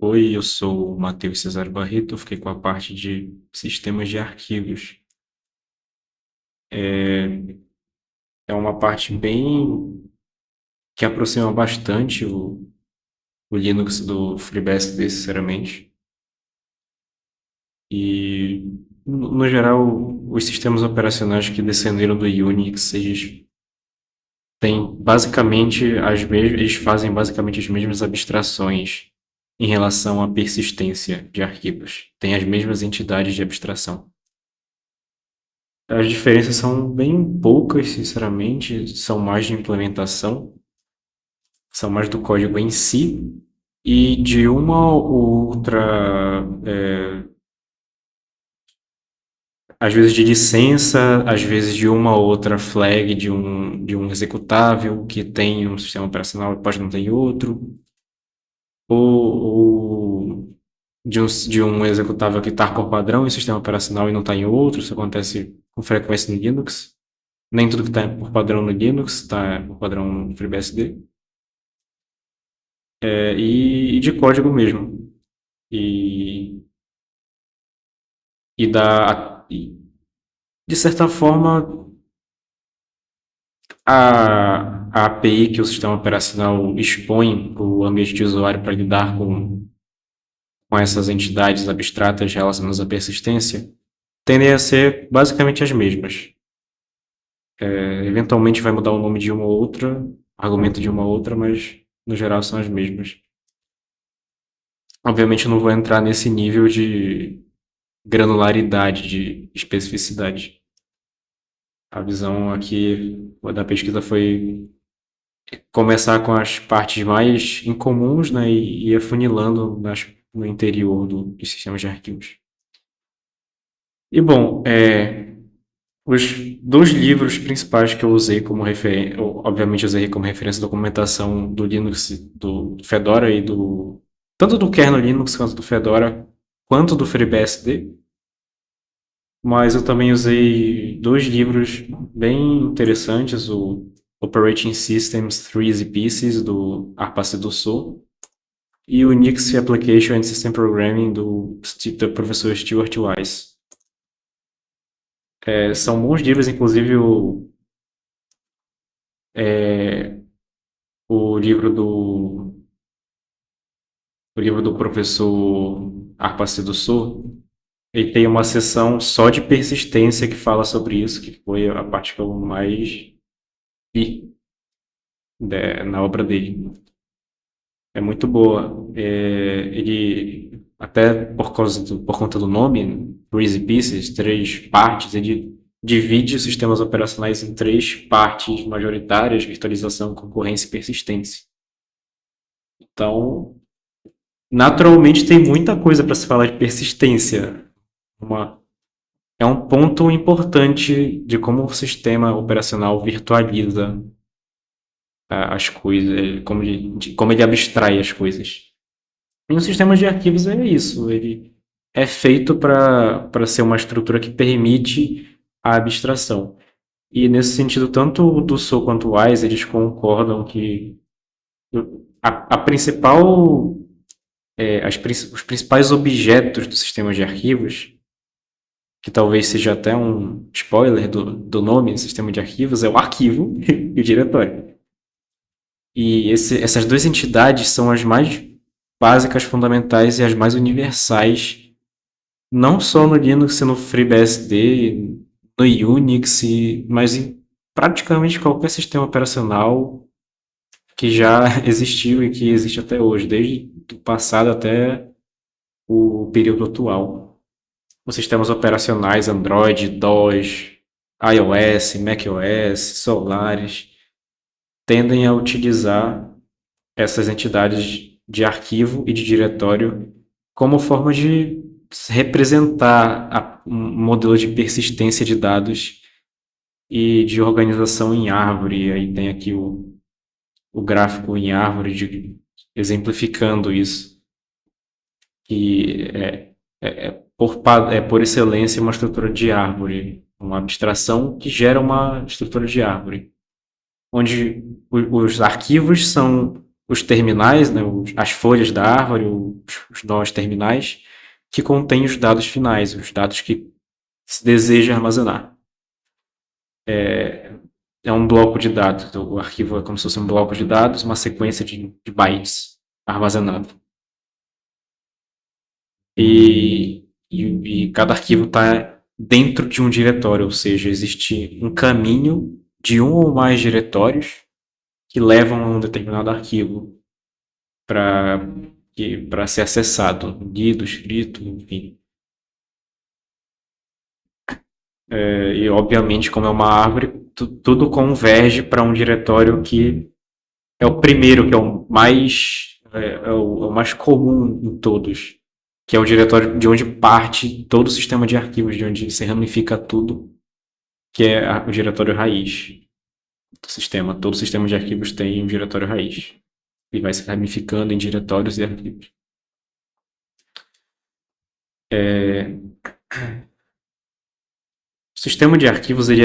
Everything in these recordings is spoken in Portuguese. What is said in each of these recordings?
Oi, eu sou o Matheus Cesário Barreto, eu fiquei com a parte de sistemas de arquivos. É, é uma parte bem que aproxima bastante o Linux do FreeBSD, sinceramente. E, no geral, os sistemas operacionais que descenderam do Unix, eles têm basicamente eles fazem basicamente as mesmas abstrações em relação à persistência de arquivos. Tem as mesmas entidades de abstração. As diferenças são bem poucas, sinceramente, são mais de implementação, são mais do código em si e de uma ou outra, às vezes de licença, às vezes de uma ou outra flag de um executável que tem um sistema operacional e pode não ter em outro, ou de um executável que está por padrão em sistema operacional e não está em outro. Isso acontece com frequência no Linux. Nem tudo que está por padrão no Linux está por padrão no FreeBSD. E de código mesmo. E, de certa forma, a API que o sistema operacional expõe para o ambiente de usuário para lidar com essas entidades abstratas relacionadas à persistência tendem a ser basicamente as mesmas. Eventualmente vai mudar o nome de uma ou outra, argumento de uma ou outra, mas no geral são as mesmas. Obviamente eu não vou entrar nesse nível de granularidade, de especificidade. A visão aqui da pesquisa foi começar com as partes mais incomuns, né, e ir afunilando no interior dos sistemas de arquivos. E bom, os dois livros principais que eu usei como referência, obviamente usei como referência a documentação do Linux, do Fedora e tanto do kernel Linux quanto do Fedora, quanto do FreeBSD. Mas eu também usei dois livros bem interessantes, o Operating Systems Threes Pieces, do Arpacê do Sul, e o Unix Application and System Programming, do professor Stuart Weiss. São bons livros, inclusive o livro do, o livro do professor Arpacê do Sul, ele tem uma seção só de persistência que fala sobre isso, que foi a parte que eu mais vi na obra dele. É muito boa. Ele, até por conta do nome, Breezy Pieces, três partes, ele divide os sistemas operacionais em três partes majoritárias: virtualização, concorrência e persistência. Então, naturalmente, tem muita coisa para se falar de persistência. Uma, é um ponto importante de como o sistema operacional virtualiza as coisas, como ele abstrai as coisas. E um sistema de arquivos é isso, ele é feito para ser uma estrutura que permite a abstração. E nesse sentido, tanto o Dussault quanto o Wise, eles concordam que a principal, os principais objetos do sistema de arquivos, que talvez seja até um spoiler do nome, sistema de arquivos, é o arquivo e o diretório. E essas duas entidades são as mais básicas, fundamentais e as mais universais, não só no Linux e no FreeBSD, no Unix, mas em praticamente qualquer sistema operacional que já existiu e que existe até hoje, desde o passado até o período atual. Os sistemas operacionais Android, DOS, iOS, macOS, Solaris, tendem a utilizar essas entidades de arquivo e de diretório como forma de representar um modelo de persistência de dados e de organização em árvore. Aí tem aqui o gráfico em árvore exemplificando isso, que por excelência uma estrutura de árvore, uma abstração que gera uma estrutura de árvore, onde os arquivos são os terminais, né, as folhas da árvore, os nós terminais, que contêm os dados finais, os dados que se deseja armazenar. É um bloco de dados, o arquivo é como se fosse um bloco de dados, uma sequência de bytes armazenado. E cada arquivo está dentro de um diretório, ou seja, existe um caminho de um ou mais diretórios que levam a um determinado arquivo para ser acessado, lido, escrito, enfim. E obviamente, como é uma árvore, tudo converge para um diretório que é o primeiro, que é o mais, é o mais comum em todos, que é o diretório de onde parte todo o sistema de arquivos, de onde se ramifica tudo, que é o diretório raiz do sistema. Todo sistema de arquivos tem um diretório raiz e vai se ramificando em diretórios e arquivos. O sistema de arquivos ele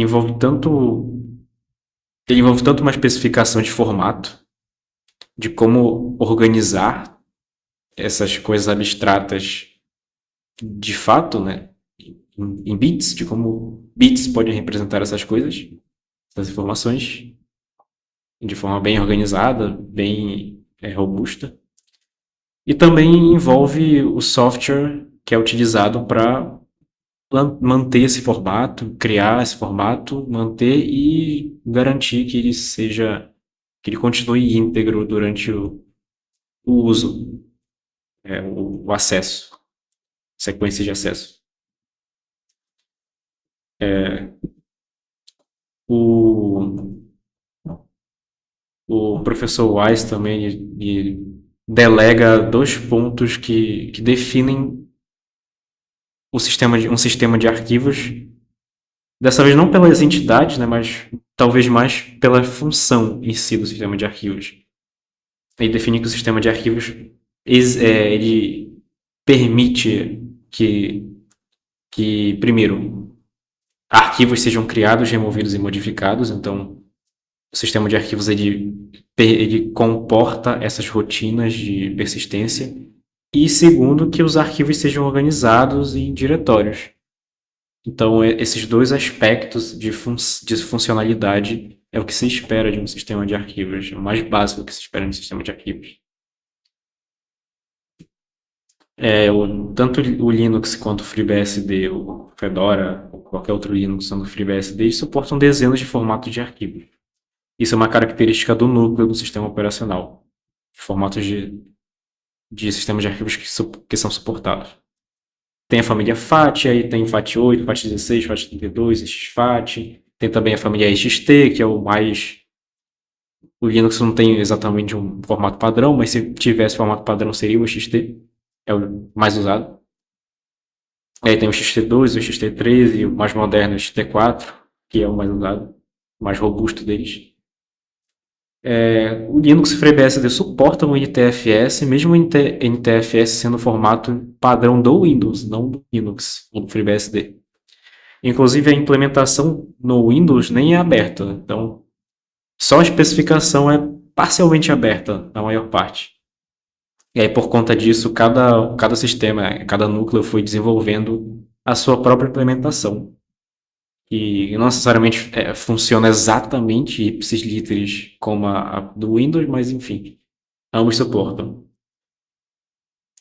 envolve tanto uma especificação de formato, de como organizar essas coisas abstratas de fato, né, em bits, de como bits podem representar essas coisas, essas informações, de forma bem organizada, bem robusta. E também envolve o software que é utilizado para manter esse formato, criar esse formato, manter e garantir que que ele continue íntegro durante o uso, o acesso, sequência de acesso. O, o professor Weiss também delega dois pontos que definem um sistema de arquivos, dessa vez não pelas entidades, né, mas talvez mais pela função em si do sistema de arquivos. Ele define que o sistema de arquivos ele permite que, primeiro, arquivos sejam criados, removidos e modificados. Então, o sistema de arquivos ele comporta essas rotinas de persistência. E segundo, que os arquivos sejam organizados em diretórios. Então, esses dois aspectos de funcionalidade é o que se espera de um sistema de arquivos, é o mais básico que se espera de um sistema de arquivos. Tanto o Linux quanto o FreeBSD, o Fedora, ou qualquer outro Linux usando o FreeBSD, suportam dezenas de formatos de arquivos. Isso é uma característica do núcleo do sistema operacional, formatos de sistemas de arquivos que são suportados. Tem a família FAT, aí tem FAT8, FAT16, FAT32, XFAT. Tem também a família XT, que é o mais... O Linux não tem exatamente um formato padrão, mas se tivesse formato padrão seria o XT. É o mais usado. E aí tem o XT2, o XT3 e o mais moderno, o XT4, que é o mais usado, o mais robusto deles. O Linux FreeBSD suporta o NTFS, mesmo o NTFS sendo o formato padrão do Windows, não do Linux, ou do FreeBSD. Inclusive, a implementação no Windows nem é aberta, então só a especificação é parcialmente aberta, na maior parte. E aí, por conta disso, cada sistema, cada núcleo foi desenvolvendo a sua própria implementação. E não necessariamente funciona exatamente ipsis literis como a do Windows, mas enfim, ambos suportam.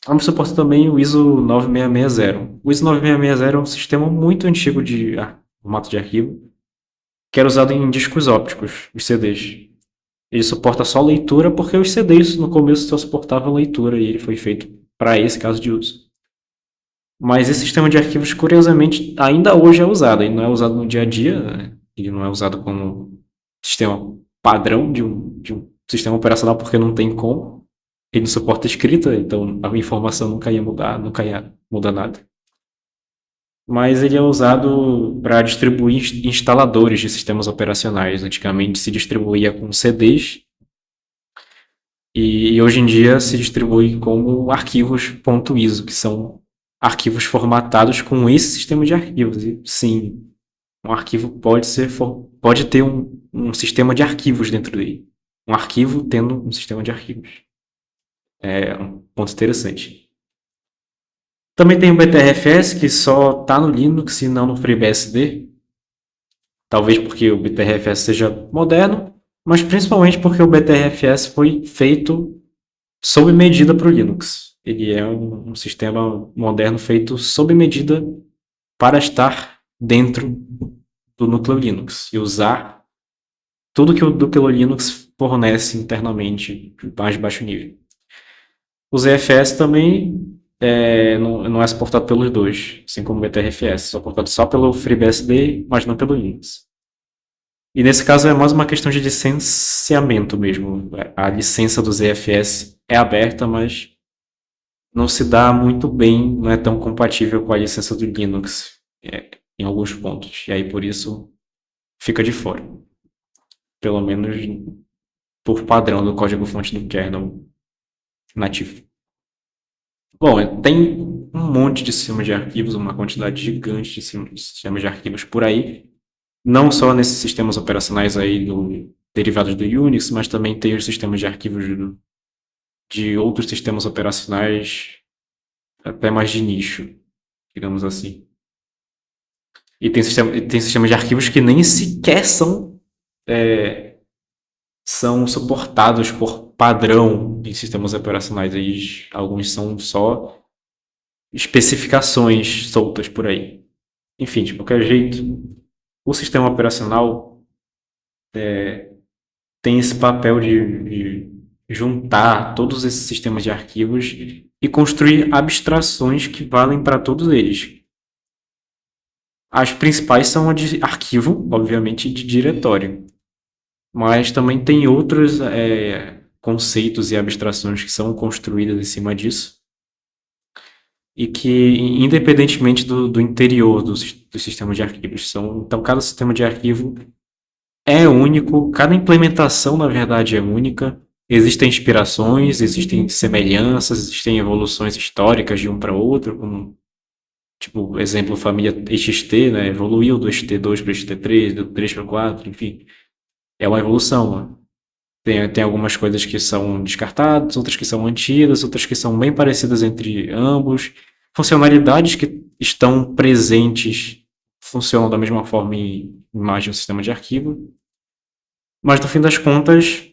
Ambos suportam também o ISO 9660. O ISO 9660 é um sistema muito antigo de formato de arquivo, que era usado em discos ópticos, os CDs. Ele suporta só leitura porque os CDs no começo só suportavam leitura e ele foi feito para esse caso de uso. Mas esse sistema de arquivos, curiosamente, ainda hoje é usado. Ele não é usado no dia a dia, né? Ele não é usado como sistema padrão de um sistema operacional porque não tem como. Ele não suporta escrita, então a informação nunca ia mudar nada. Mas ele é usado para distribuir instaladores de sistemas operacionais. Antigamente se distribuía com CDs e hoje em dia se distribui como arquivos .iso, que são arquivos formatados com esse sistema de arquivos. E, sim, um arquivo pode ter um sistema de arquivos dentro dele. um arquivo tendo um sistema de arquivos. É um ponto interessante. Também tem o BTRFS, que só está no Linux e não no FreeBSD. Talvez porque o BTRFS seja moderno, mas principalmente porque o BTRFS foi feito sob medida para o Linux. Ele é um sistema moderno feito sob medida para estar dentro do núcleo Linux e usar tudo que o núcleo Linux fornece internamente de mais baixo nível. O ZFS também não é suportado pelos dois, assim como o BTRFS, é suportado só pelo FreeBSD, mas não pelo Linux. E nesse caso é mais uma questão de licenciamento mesmo. A licença do ZFS é aberta, mas não se dá muito bem, não é tão compatível com a licença do Linux em alguns pontos. E aí por isso fica de fora. Pelo menos por padrão do código-fonte do kernel nativo. Bom, tem um monte de sistemas de arquivos, uma quantidade gigante de sistemas de arquivos por aí. Não só nesses sistemas operacionais aí derivados do Unix, mas também tem os sistemas de arquivos de outros sistemas operacionais até mais de nicho, digamos assim. E tem sistemas de arquivos que nem sequer são suportados por padrão em sistemas operacionais. Alguns são só especificações soltas por aí. Enfim, de qualquer jeito, o sistema operacional tem esse papel de juntar todos esses sistemas de arquivos e construir abstrações que valem para todos eles. As principais são a de arquivo, obviamente, de diretório. Mas também tem outros conceitos e abstrações que são construídas em cima disso. E que, independentemente do interior do sistema de arquivos, então cada sistema de arquivo é único, cada implementação, na verdade, é única. Existem inspirações, existem semelhanças, existem evoluções históricas de um para outro, como, tipo, exemplo, família XT, né? Evoluiu do XT2 para o XT3, do 3 para o 4, enfim. É uma evolução. Tem algumas coisas que são descartadas, outras que são mantidas, outras que são bem parecidas entre ambos. Funcionalidades que estão presentes funcionam da mesma forma em mais de um sistema de arquivo. Mas, no fim das contas,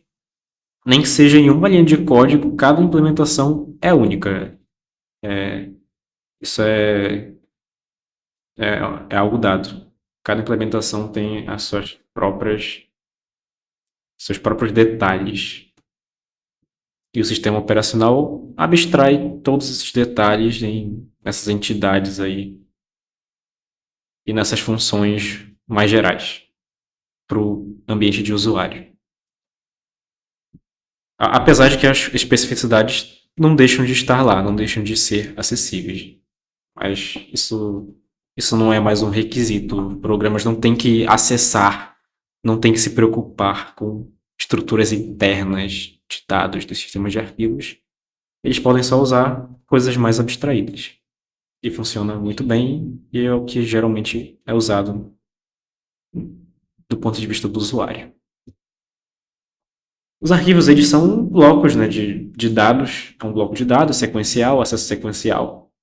nem que seja em uma linha de código, cada implementação é única. Isso é algo dado. Cada implementação tem seus próprios detalhes. E o sistema operacional abstrai todos esses detalhes nessas entidades aí e nessas funções mais gerais para o ambiente de usuário. Apesar de que as especificidades não deixam de estar lá, não deixam de ser acessíveis. Mas isso não é mais um requisito. Programas não têm que acessar, não têm que se preocupar com estruturas internas de dados dos sistemas de arquivos. Eles podem só usar coisas mais abstraídas. E funciona muito bem e é o que geralmente é usado do ponto de vista do usuário. Os arquivos eles são blocos, né, de dados. É um bloco de dados sequencial, acesso sequencial.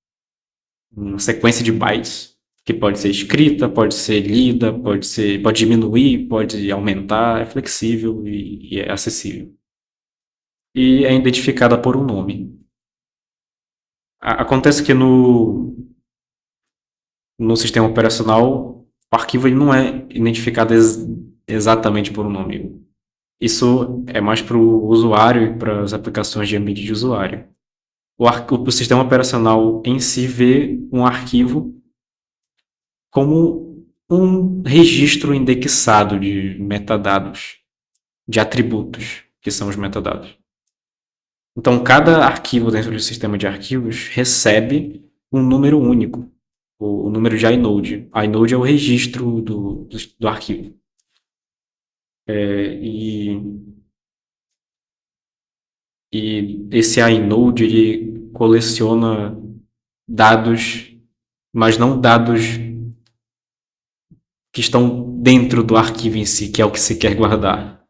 Uma sequência de bytes que pode ser escrita, pode ser lida, pode diminuir, pode aumentar, é flexível e é acessível. E é identificada por um nome. Acontece que no sistema operacional, o arquivo ele não é identificado exatamente por um nome. Isso é mais para o usuário e para as aplicações de ambiente de usuário. O sistema operacional em si vê um arquivo como um registro indexado de metadados, de atributos, que são os metadados. Então, cada arquivo dentro do sistema de arquivos recebe um número único, o número de inode. Inode é o registro do arquivo. E esse inode ele coleciona dados, mas não dados que estão dentro do arquivo em si, que é o que se quer guardar.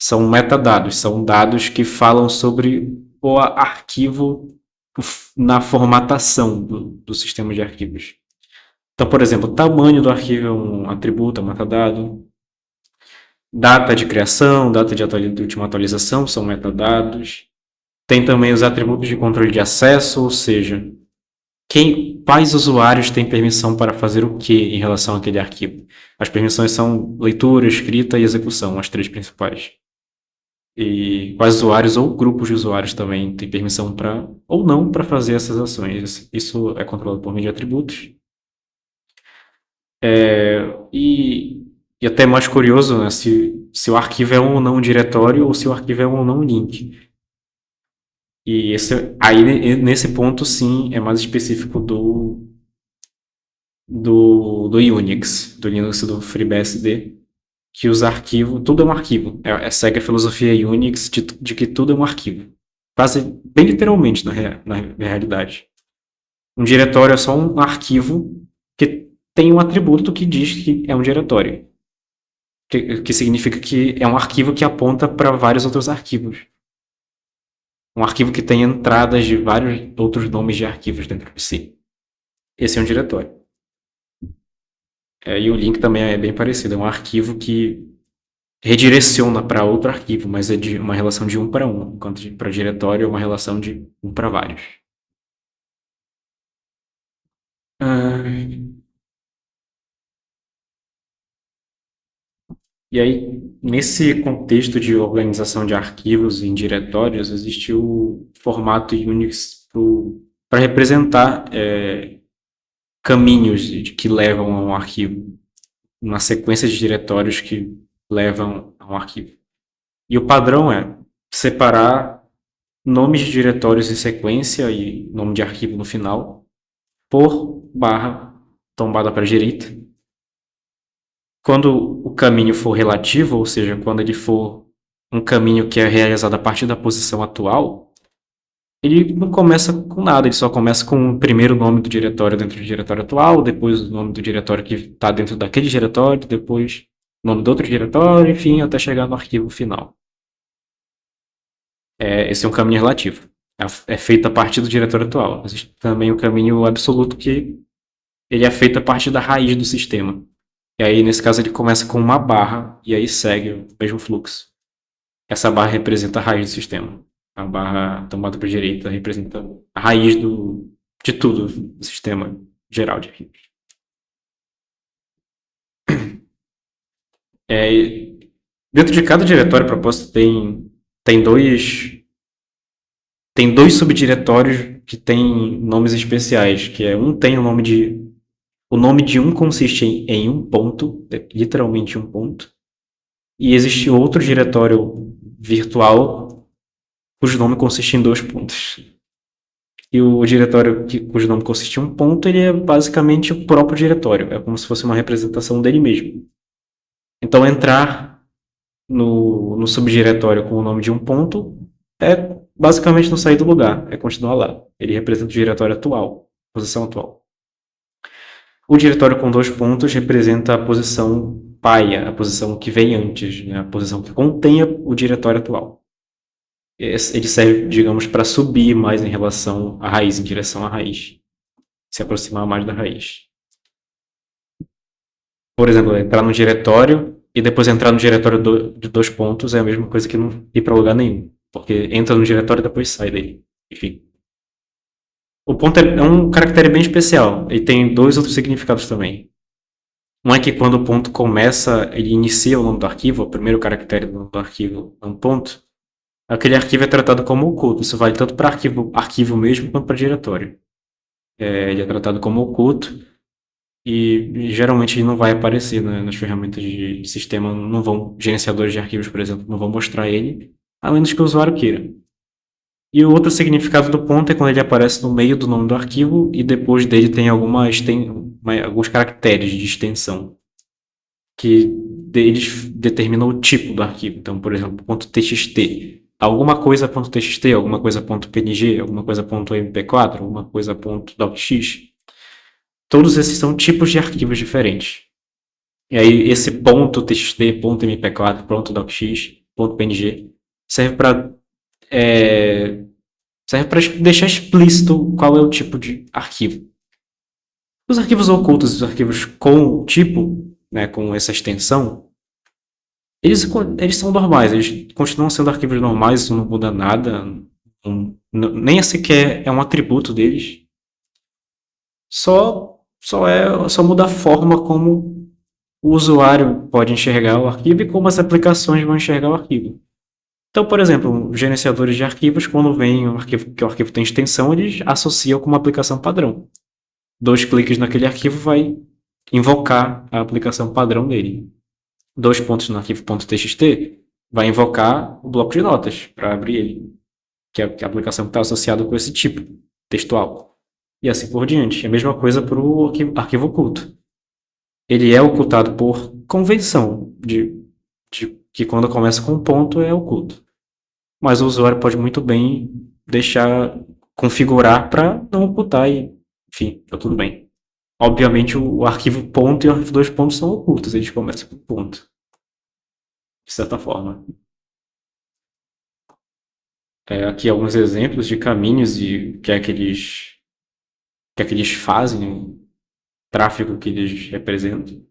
São metadados, são dados que falam sobre o arquivo na formatação do sistema de arquivos. Então, por exemplo, o tamanho do arquivo é um atributo, é um metadado. Data de criação, data de última atualização são metadados. Tem também os atributos de controle de acesso, ou seja, quais usuários têm permissão para fazer o que em relação àquele arquivo. As permissões são leitura, escrita e execução, as três principais. E quais usuários ou grupos de usuários também têm permissão para ou não para fazer essas ações. Isso é controlado por meio de atributos. E até mais curioso, né, se o arquivo é ou não um diretório ou se o arquivo é ou não um link. E aí, nesse ponto, sim, é mais específico do Unix, do Linux do FreeBSD, que os arquivos, tudo é um arquivo. Segue a filosofia Unix de que tudo é um arquivo. Quase, bem literalmente, na realidade. Um diretório é só um arquivo que tem um atributo que diz que é um diretório. Que significa que é um arquivo que aponta para vários outros arquivos. Um arquivo que tem entradas de vários outros nomes de arquivos dentro de si. Esse é um diretório. E o link também é bem parecido. É um arquivo que redireciona para outro arquivo, mas é de uma relação de 1 para 1, enquanto para diretório é uma relação de 1 para vários. E aí, nesse contexto de organização de arquivos em diretórios, existe o formato Unix para representar caminhos que levam a um arquivo, uma sequência de diretórios que levam a um arquivo. E o padrão é separar nomes de diretórios em sequência e nome de arquivo no final por barra tombada para a direita. Quando o caminho for relativo, ou seja, quando ele for um caminho que é realizado a partir da posição atual, ele não começa com nada, ele só começa com o primeiro nome do diretório dentro do diretório atual, depois o nome do diretório que está dentro daquele diretório, depois o nome do outro diretório, enfim, até chegar no arquivo final. Esse é um caminho relativo. É feito a partir do diretório atual. Existe também o caminho absoluto, que ele é feito a partir da raiz do sistema. E aí, nesse caso, ele começa com uma barra e aí segue o mesmo fluxo. Essa barra representa a raiz do sistema. A barra tomada para a direita representa a raiz de tudo, do sistema geral de arquivos. Dentro de cada diretório proposto tem dois subdiretórios que têm nomes especiais, que um tem o nome de um consiste em um ponto, literalmente um ponto, e existe outro diretório virtual cujo nome consiste em 2 pontos. E o diretório cujo nome consiste em um ponto, ele é basicamente o próprio diretório, é como se fosse uma representação dele mesmo. Então, entrar no subdiretório com o nome de um ponto é basicamente não sair do lugar, é continuar lá. Ele representa o diretório atual, posição atual. O diretório com 2 pontos representa a posição paia, a posição que vem antes, né? A posição que contém o diretório atual. Ele serve, digamos, para subir mais em relação à raiz, em direção à raiz. Se aproximar mais da raiz. Por exemplo, entrar no diretório e depois entrar no diretório de 2 pontos é a mesma coisa que não ir para lugar nenhum. Porque entra no diretório e depois sai dele. Enfim. O ponto é um caractere bem especial. E tem 2 outros significados também. Um é que quando o ponto começa, ele inicia o nome do arquivo, o primeiro caractere do nome do arquivo é um ponto. Aquele arquivo é tratado como oculto. Isso vale tanto para arquivo mesmo quanto para diretório. Ele é tratado como oculto e geralmente ele não vai aparecer nas ferramentas de sistema. Não vão, gerenciadores de arquivos, por exemplo, não vão mostrar ele, a menos que o usuário queira. E o outro significado do ponto é quando ele aparece no meio do nome do arquivo e depois dele tem alguns caracteres de extensão que eles determinam o tipo do arquivo. Então, por exemplo, .txt. Alguma coisa .txt, alguma coisa .png, alguma coisa .mp4, alguma coisa .docx. Todos esses são tipos de arquivos diferentes. E aí esse .txt, .mp4, .docx .png, serve para serve para deixar explícito qual é o tipo de arquivo. Os arquivos ocultos e os arquivos com tipo, né, com essa extensão, eles são normais, eles continuam sendo arquivos normais, isso não muda nada, nem sequer é um atributo deles. Só muda a forma como o usuário pode enxergar o arquivo e como as aplicações vão enxergar o arquivo. Então, por exemplo, os gerenciadores de arquivos, quando vem um arquivo que o arquivo tem extensão, eles associam com uma aplicação padrão. 2 cliques naquele arquivo vai invocar a aplicação padrão dele. 2 pontos no arquivo .txt vai invocar o bloco de notas para abrir ele, que é a aplicação que está associada com esse tipo textual. E assim por diante. É a mesma coisa para o arquivo oculto. Ele é ocultado por convenção de que quando começa com um ponto é oculto. Mas o usuário pode muito bem configurar para não ocultar e, enfim, tá tudo bem. Obviamente o arquivo ponto e o arquivo 2 pontos são ocultos, eles começam com ponto. De certa forma. Aqui alguns exemplos de caminhos e que é que eles fazem, o tráfego que eles representam.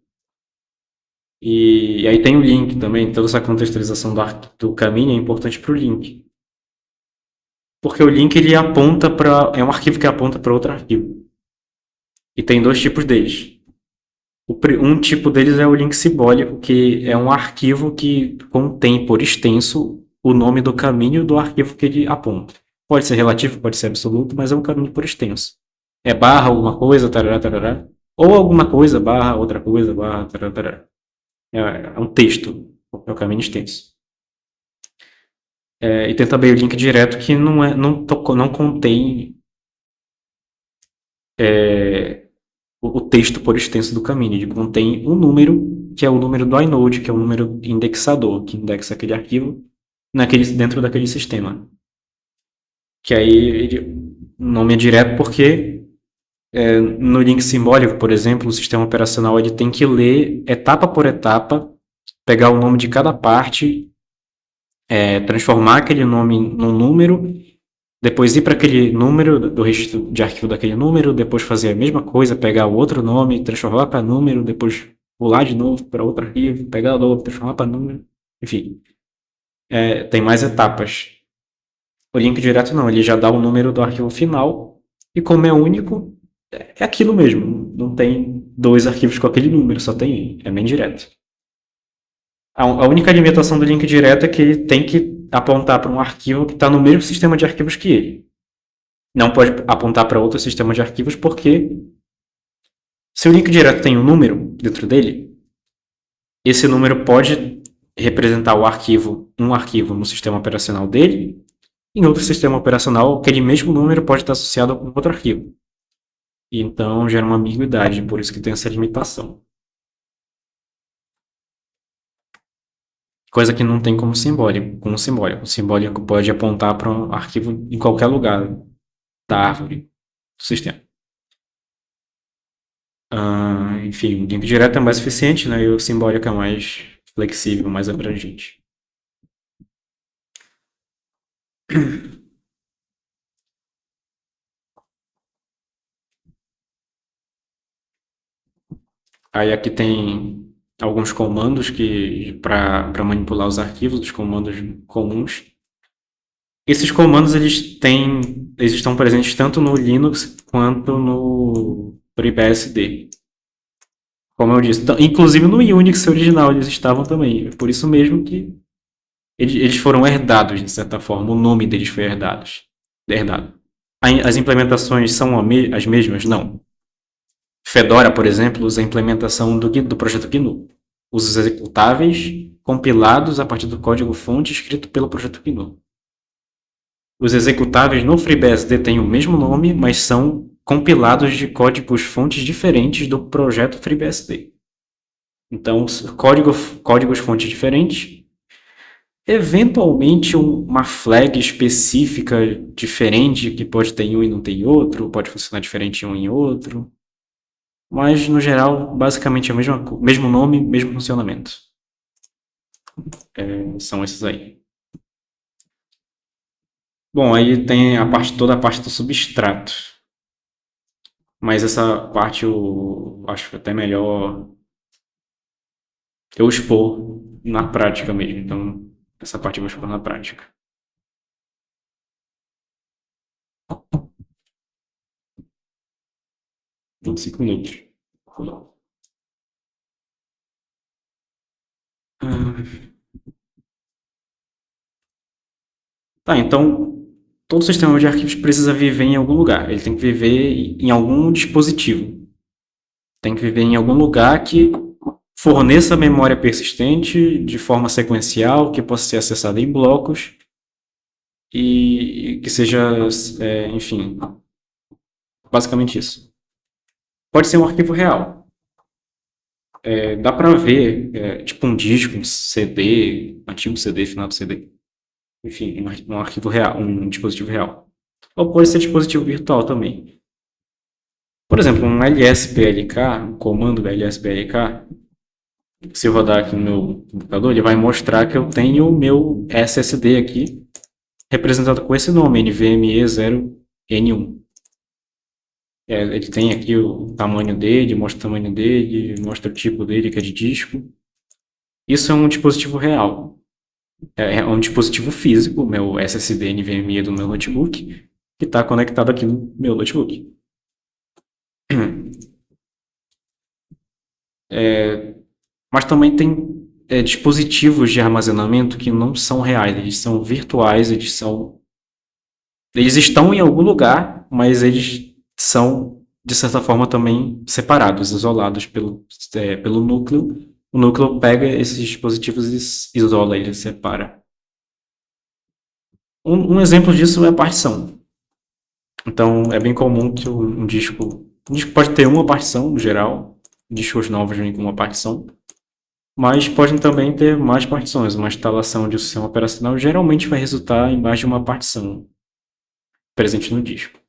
E aí tem o link também, toda essa contextualização do caminho é importante para o link. Porque o link ele aponta para. É um arquivo que aponta para outro arquivo. E tem 2 tipos deles. Um tipo deles é o link simbólico, que é um arquivo que contém por extenso o nome do caminho do arquivo que ele aponta. Pode ser relativo, pode ser absoluto, mas é um caminho por extenso. É barra alguma coisa, tarará, tarará. Ou alguma coisa, barra, outra coisa, barra, tarará, tarará. É um texto, é o caminho extenso. E tem também o link direto que não contém o texto por extenso do caminho. Ele contém um número, que é o número do inode, que é o número indexador, que indexa aquele arquivo dentro daquele sistema. Que aí o nome é direto porque no link simbólico, por exemplo, o sistema operacional ele tem que ler etapa por etapa, pegar o nome de cada parte, transformar aquele nome num número, depois ir para aquele número, do registro de arquivo daquele número, depois fazer a mesma coisa, pegar o outro nome, transformar para número, depois pular de novo para outro arquivo, pegar o novo, transformar para número, enfim. Tem mais etapas. O link direto não, ele já dá o número do arquivo final, e como é único, é aquilo mesmo. Não tem 2 arquivos com aquele número, só tem um. É bem direto. A única limitação do link direto é que ele tem que apontar para um arquivo que está no mesmo sistema de arquivos que ele. Não pode apontar para outro sistema de arquivos porque se o link direto tem um número dentro dele, esse número pode representar um arquivo no sistema operacional dele. Em outro sistema operacional, aquele mesmo número pode estar associado com outro arquivo. E então gera uma ambiguidade, por isso que tem essa limitação. Coisa que não tem como simbólico. O simbólico pode apontar para um arquivo em qualquer lugar da árvore do sistema. Enfim, o link direto é mais eficiente, né? E o simbólico é mais flexível, mais abrangente. Aí aqui tem alguns comandos para manipular os arquivos, os comandos comuns. Esses comandos eles estão presentes tanto no Linux quanto no FreeBSD. Como eu disse, inclusive no Unix original eles estavam também. Por isso mesmo que eles foram herdados, de certa forma. O nome deles foi herdado. As implementações são as mesmas? Não. Fedora, por exemplo, usa a implementação do projeto GNU. Usa os executáveis compilados a partir do código-fonte escrito pelo projeto GNU. Os executáveis no FreeBSD têm o mesmo nome, mas são compilados de códigos-fontes diferentes do projeto FreeBSD. Então, códigos-fontes diferentes. Eventualmente, uma flag específica diferente, que pode ter em um e não ter em outro, pode funcionar diferente em um e em outro. Mas, no geral, basicamente é o mesmo nome, mesmo funcionamento. São esses aí. Bom, aí tem toda a parte do substrato. Mas essa parte eu acho até melhor eu expor na prática mesmo. Então, essa parte eu vou expor na prática. Vinte e cinco minutos. Tá, então todo sistema de arquivos precisa viver em algum lugar. Ele tem que viver em algum dispositivo. Tem que viver em algum lugar que forneça memória persistente de forma sequencial, que possa ser acessada em blocos e que seja, enfim, basicamente isso. Pode ser um arquivo real. Dá para ver, tipo um disco, um CD, antigo CD, final do CD. Enfim, um arquivo real, um dispositivo real. Ou pode ser dispositivo virtual também. Por exemplo, um LSPLK, um comando LSPLK, se eu rodar aqui no meu computador, ele vai mostrar que eu tenho o meu SSD aqui, representado com esse nome, NVMe0N1. Ele tem aqui o tamanho dele, mostra o tamanho dele, mostra o tipo dele, que é de disco. Isso é um dispositivo real. É um dispositivo físico, o meu SSD NVMe do meu notebook, que está conectado aqui no meu notebook. Mas também tem dispositivos de armazenamento que não são reais, eles são virtuais, eles estão em algum lugar, mas eles são, de certa forma, também separados, isolados pelo núcleo. O núcleo pega esses dispositivos e isola, ele separa. Um exemplo disso é a partição. Então, é bem comum que um disco pode ter uma partição, no geral, discos novos vêm com uma partição, mas podem também ter mais partições. Uma instalação de um sistema operacional geralmente vai resultar em mais de uma partição presente no disco.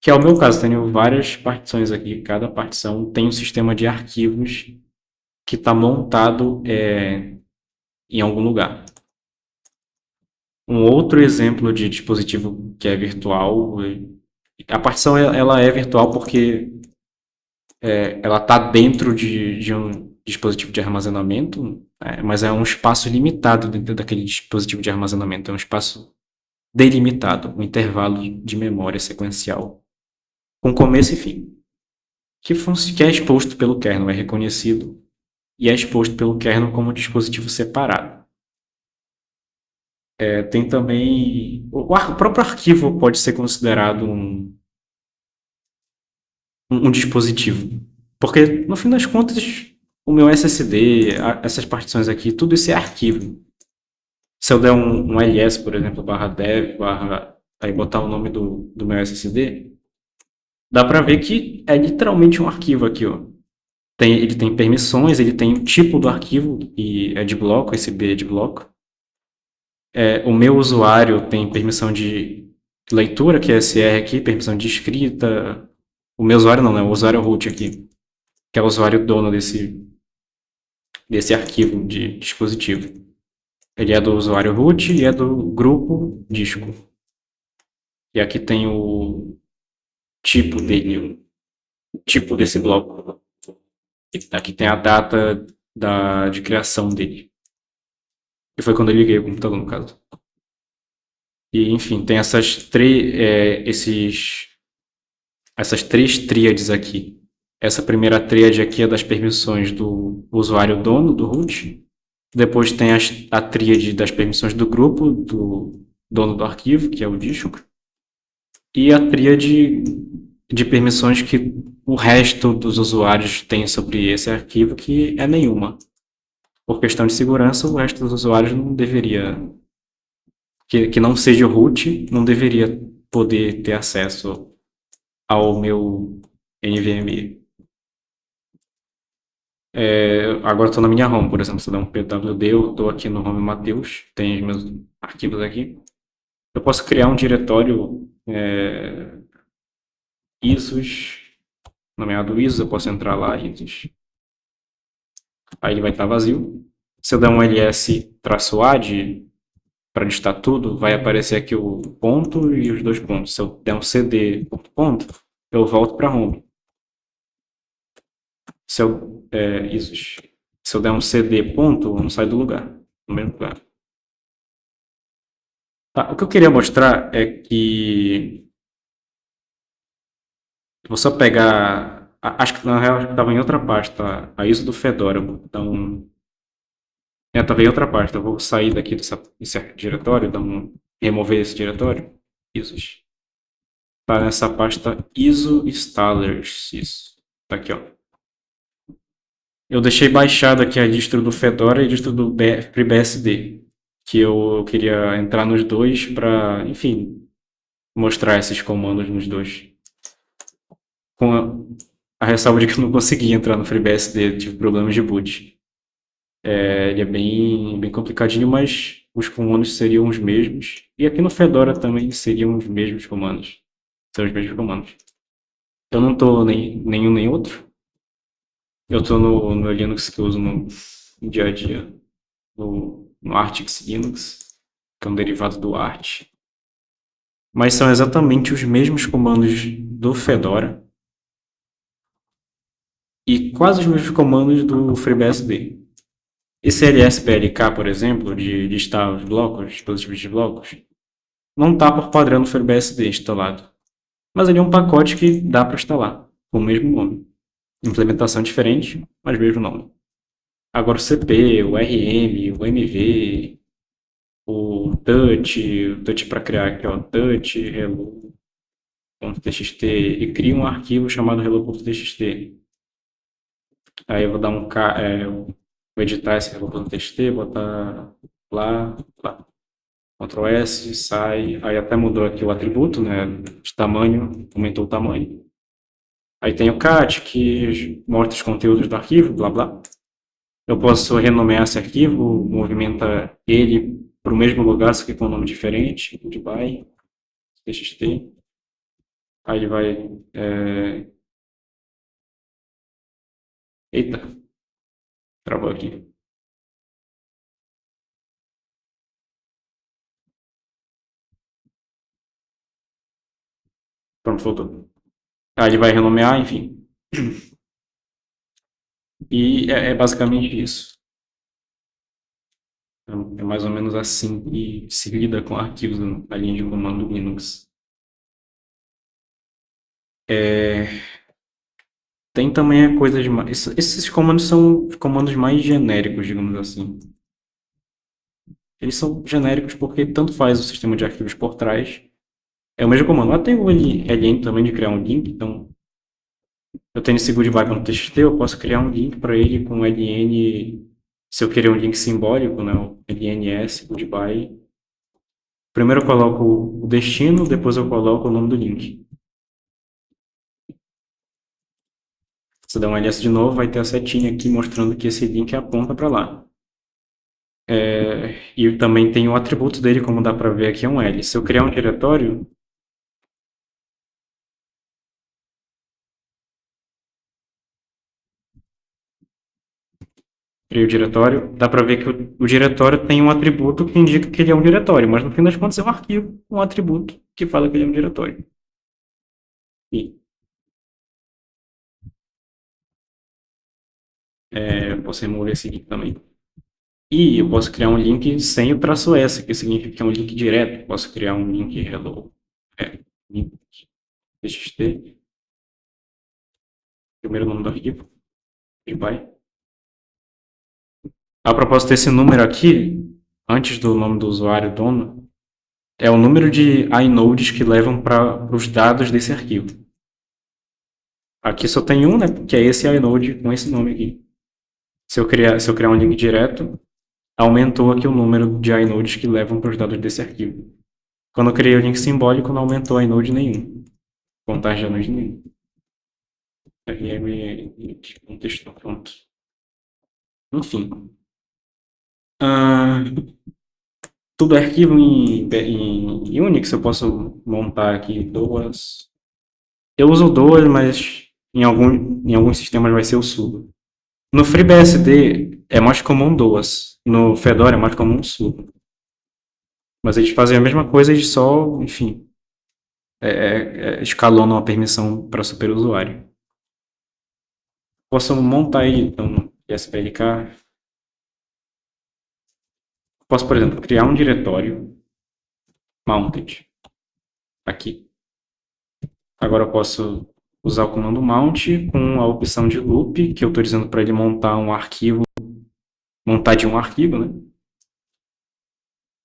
Que é o meu caso, tenho várias partições aqui. Cada partição tem um sistema de arquivos que está montado em algum lugar. Um outro exemplo de dispositivo que é virtual, a partição ela é virtual porque ela está dentro de um dispositivo de armazenamento, mas é um espaço limitado dentro daquele dispositivo de armazenamento. É um espaço delimitado, um intervalo de memória sequencial, com começo e fim, que é exposto pelo kernel, é reconhecido e é exposto pelo kernel como dispositivo separado. Tem também. O próprio arquivo pode ser considerado um dispositivo. Porque, no fim das contas, o meu SSD, essas partições aqui, tudo isso é arquivo. Se eu der um ls, por exemplo, barra dev, aí botar o nome do meu SSD, dá para ver que é literalmente um arquivo aqui, ó. Ele tem permissões, ele tem o tipo do arquivo, que é de bloco, esse B é de bloco. O meu usuário tem permissão de leitura, que é SR aqui, permissão de escrita. O meu usuário não, né? O usuário root aqui, que é o usuário dono desse arquivo de dispositivo. Ele é do usuário root e é do grupo disco. E aqui tem o tipo dele, o tipo desse bloco. Aqui tem a data de criação dele. Que foi quando eu liguei o computador, no caso. E, enfim, tem essas três tríades aqui. Essa primeira tríade aqui é das permissões do usuário dono, do root. Depois tem a tríade das permissões do grupo, do dono do arquivo, que é o disco. E a tríade de permissões que o resto dos usuários tem sobre esse arquivo, que é nenhuma. Por questão de segurança, o resto dos usuários não deveria, que não seja o root, não deveria poder ter acesso ao meu NVMe. Agora estou na minha home, por exemplo, se eu der um pwd, eu estou aqui no home Mateus, tem meus arquivos aqui. Eu posso criar um diretório ISOs, nomeado ISOs, eu posso entrar lá, ISOs. Aí ele vai estar vazio. Se eu der um ls-add para listar tudo, vai aparecer aqui o ponto e os dois pontos. Se eu der um cd ponto, ponto, eu volto para home. Se eu der um cd ponto, eu não saio do lugar, no mesmo lugar. Tá, o que eu queria mostrar é que vou só pegar. Acho que na real estava em outra pasta, a ISO do Fedora. Então, estava em outra pasta. Eu vou sair daqui desse diretório, remover esse diretório. ISOs. Tá nessa pasta ISO installers. Isso. Tá aqui, ó. Eu deixei baixado aqui a distro do Fedora e a distro do FreeBSD, que eu queria entrar nos dois para, enfim, mostrar esses comandos nos dois. Com a ressalva de que eu não consegui entrar no FreeBSD, tive problemas de boot. Ele é bem complicadinho, mas os comandos seriam os mesmos. E aqui no Fedora também seriam os mesmos comandos. São os mesmos comandos. Eu não estou nenhum nem outro. Eu estou no Linux que eu uso no dia a dia. No Artix Linux, que é um derivado do Arch. Mas são exatamente os mesmos comandos do Fedora e quase os mesmos comandos do FreeBSD. Esse lsplk, por exemplo, de listar os blocos, dispositivos de blocos, não está por padrão no FreeBSD instalado. Mas ele é um pacote que dá para instalar, com o mesmo nome. Implementação diferente, mas mesmo nome. Agora o CP, o RM, o MV, o touch para criar aqui, ó, touch, hello.txt, e cria um arquivo chamado hello.txt. Aí eu vou dar vou editar esse hello.txt, botar lá. Ctrl S, sai, aí até mudou aqui o atributo, né, de tamanho, aumentou o tamanho. Aí tem o cat, que mostra os conteúdos do arquivo, blá blá. Eu posso renomear esse arquivo, movimenta ele para o mesmo lugar, só que com um nome diferente, goodbye, txt. Aí ele vai... Eita, travou aqui. Pronto, voltou. Aí ele vai renomear, enfim. E é basicamente isso. É mais ou menos assim que se lida com arquivos na linha de comando do Linux. Tem também coisas mais... Esses comandos são comandos mais genéricos, digamos assim. Eles são genéricos porque tanto faz o sistema de arquivos por trás. É o mesmo comando. Lá tem o ln também de criar um link, então eu tenho esse goodbye.txt, eu posso criar um link para ele com ln, se eu querer um link simbólico, né, o lns, goodbye. Primeiro eu coloco o destino, depois eu coloco o nome do link. Se eu der um ls de novo, vai ter a setinha aqui mostrando que esse link aponta para lá. E também tem o atributo dele, como dá para ver aqui, é um L. Se eu criar um diretório, crio o diretório, dá para ver que o diretório tem um atributo que indica que ele é um diretório, mas no fim das contas é um arquivo, um atributo que fala que ele é um diretório. Eu posso remover esse link também. E eu posso criar um link sem o traço S, que significa que é um link direto. Posso criar um link hello, link txt, primeiro nome do arquivo, goodbye. A propósito, esse número aqui, antes do nome do usuário dono, é o número de inodes que levam para os dados desse arquivo. Aqui só tem um, né? Que é esse inode com esse nome aqui. Se eu criar um link direto, aumentou aqui o número de inodes que levam para os dados desse arquivo. Quando eu criei o link simbólico, não aumentou inode nenhum. Contagem de inode nenhum. RM contexto, pronto. Enfim. Tudo é arquivo em Unix, eu posso montar aqui duas. Eu uso duas, mas em alguns sistemas vai ser o sudo. No FreeBSD, É mais comum duas. No Fedora é mais comum sudo. Mas eles fazem a mesma coisa, eles só, enfim, escalonam a permissão para superusuário. Posso montar ele então no SPLK. Posso, por exemplo, criar um diretório mounted aqui. Agora eu posso usar o comando mount com a opção de loop, que eu estou dizendo para ele montar um arquivo, montar de um arquivo, né?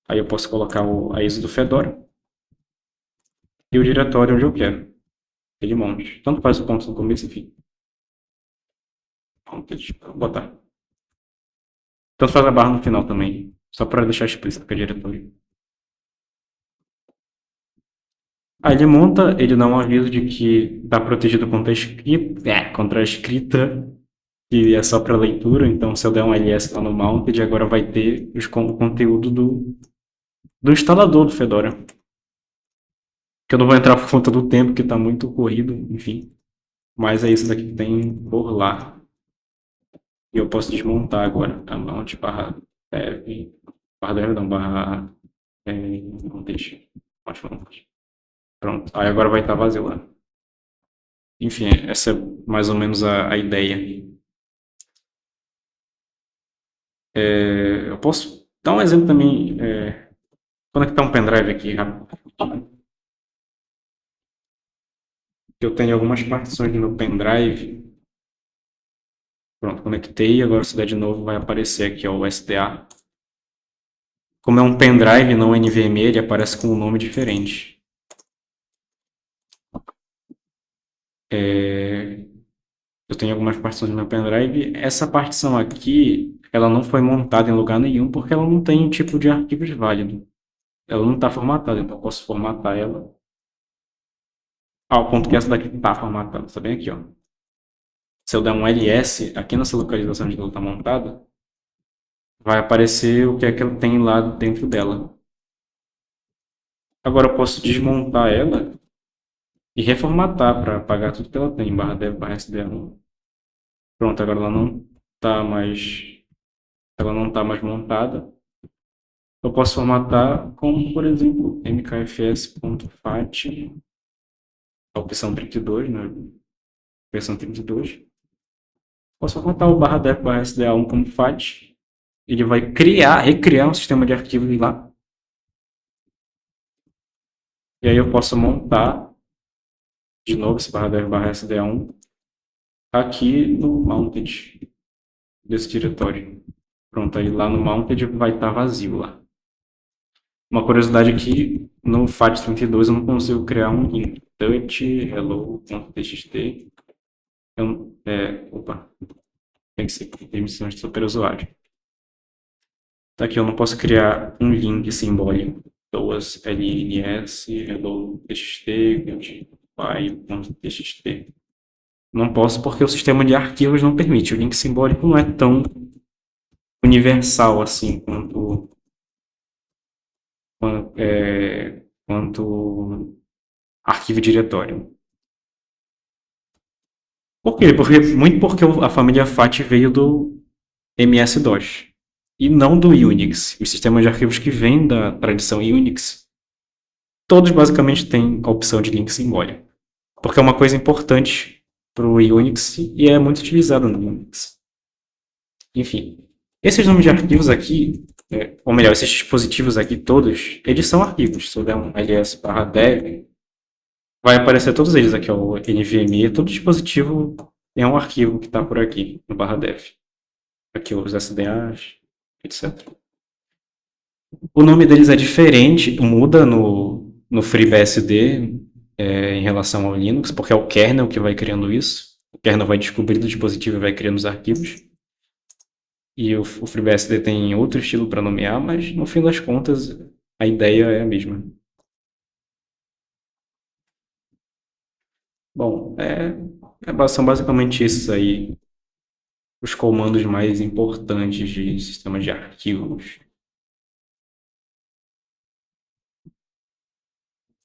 Aí eu posso colocar a ISO do Fedora e o diretório onde eu quero. Ele monte. Tanto faz o ponto no começo e fim. Vou botar. Tanto faz a barra no final também. Só para deixar explícito que é diretório. Aí ele monta, ele dá um aviso de que está protegido contra a escrita, que é só para leitura. Então, se eu der um ls lá no mounted, agora vai ter o conteúdo do instalador do Fedora. Que eu não vou entrar por conta do tempo, que está muito corrido, enfim. Mas é isso daqui que tem por lá. E eu posso desmontar agora a mount barra dev, barra dev não, barra não deixa. Pronto, aí agora vai estar vazio lá. Enfim, essa é mais ou menos a ideia. Eu posso dar um exemplo também, conectar um pendrive aqui rápido. Eu tenho algumas partições no meu pendrive. Pronto, conectei, agora se der de novo vai aparecer aqui ó, o SDA. Como é um pendrive, não NVMe, ele aparece com um nome diferente. Eu tenho algumas partições no meu pendrive. Essa partição aqui, ela não foi montada em lugar nenhum porque ela não tem tipo de arquivos válido. Ela não está formatada, então eu posso formatar ela. Ao ponto que essa daqui está formatada, está bem aqui, ó. Se eu der um ls aqui nessa localização onde ela está montada, vai aparecer o que é que ela tem lá dentro dela. Agora eu posso desmontar ela e reformatar para apagar tudo que ela tem, barra dev, barra sdl. Pronto, agora ela não está mais montada. Eu posso formatar como, por exemplo, mkfs.fat, a opção 32, né? Versão 32. Posso formatar o barra def barra sda1 como fat. Ele vai recriar um sistema de arquivos lá. E aí eu posso montar de novo esse barra def barra sda1 aqui no mounted desse diretório. Pronto, aí lá no mounted vai estar vazio lá. Uma curiosidade aqui, no FAT32 eu não consigo criar um link. Touch hello.txt. Opa, tem que ser permissões de superusuário. Tá aqui, eu não posso criar um link simbólico. Duas lns hello.txt, goodbye.txt. Não posso porque o sistema de arquivos não permite. O link simbólico não é tão universal assim quanto arquivo diretório. Por quê? Muito porque a família FAT veio do MS-DOS e não do Unix. Os sistemas de arquivos que vêm da tradição Unix, todos basicamente têm a opção de link simbólico, porque é uma coisa importante para o Unix e é muito utilizado no Unix. Enfim, esses nomes de arquivos aqui, ou melhor, esses dispositivos aqui todos, eles são arquivos. Se eu der um ls/dev, vai aparecer todos eles aqui, ó, o NVMe, todo dispositivo é um arquivo que está por aqui, no barra dev. Aqui os SDAs, etc. O nome deles é diferente, muda no FreeBSD em relação ao Linux, porque é o kernel que vai criando isso. O kernel vai descobrindo o dispositivo e vai criando os arquivos. E o FreeBSD tem outro estilo para nomear, mas no fim das contas a ideia é a mesma. Bom, são basicamente esses aí os comandos mais importantes de sistemas de arquivos.